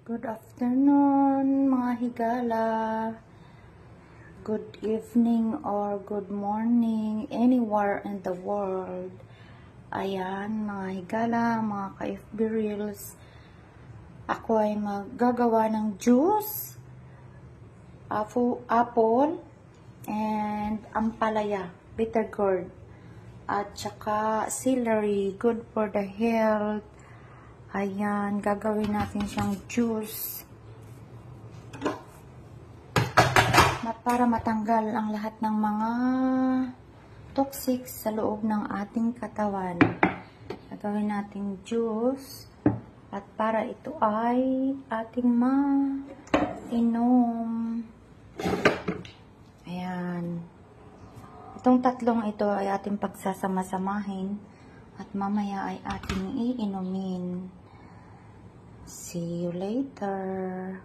Good afternoon, mga higala. Good evening or good morning anywhere in the world. Ayan, mga higala, mga ka-FB Reels. Ako ay maggagawa ng juice, apple, and ampalaya, bitter gourd, at saka celery, good for the health. Ayan, gagawin natin siyang juice para matanggal ang lahat ng mga toxic sa loob ng ating katawan. Gagawin natin juice at para ito ay ating mainom. Ayan. Itong tatlong ito ay ating pagsasama-samahin at mamaya ay ating iinumin. See you later.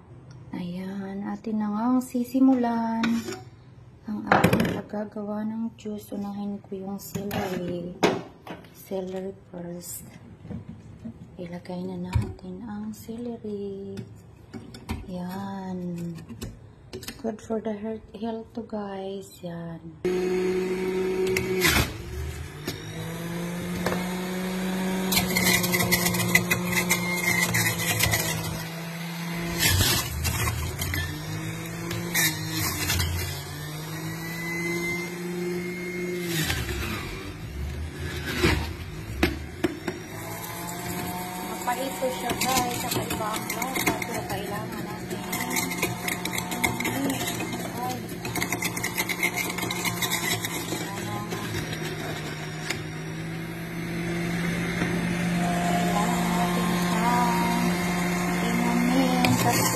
Ayan, atin na nga sisimulan ang ating paggagawa ng juice. Unahin ko yung celery. Celery first. Ilagay na natin ang celery. Yan. Good for the health to guys. Yan. Ito siya guys, sa kaibang lasa, pero kailangan natin inumin kasi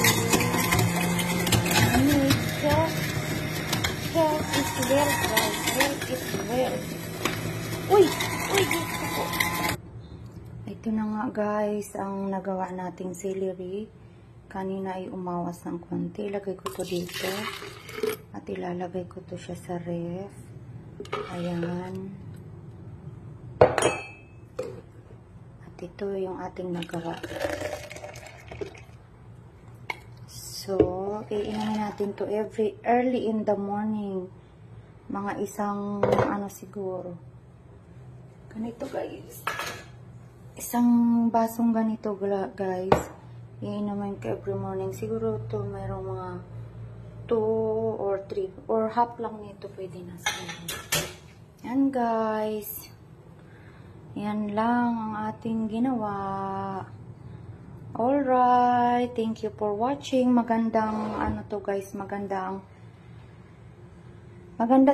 health is wealth guys, health is wealth. Uy, gusto ko. Ito na nga guys, ang nagawa nating celery. Kanina ay umawas ng konti. Ilagay ko to dito. At ilalagay ko to siya sa ref. Ayan. At ito yung ating nagawa. So, iinumin natin to early in the morning. Mga isang, siguro. Ganito guys. Isang basong ganito guys, iinumin ko every morning. Siguro to mayroong mga 2 or 3 or half lang nito pwede na sa yan guys. Yan lang ang ating ginawa. Alright, thank you for watching. Magandang to guys, maganda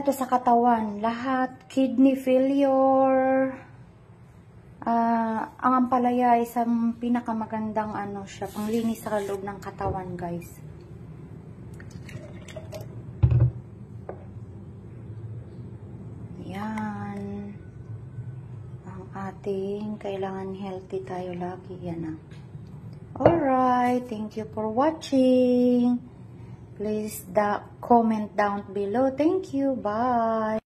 to sa katawan. Lahat, kidney failure. Ang ampalaya ay isang pinakamagandang siya, panglinis sa loob ng katawan guys. Yan. Ang ating kailangan healthy tayo lagi. Yan na. Alright, thank you for watching. Please comment down below. Thank you. Bye.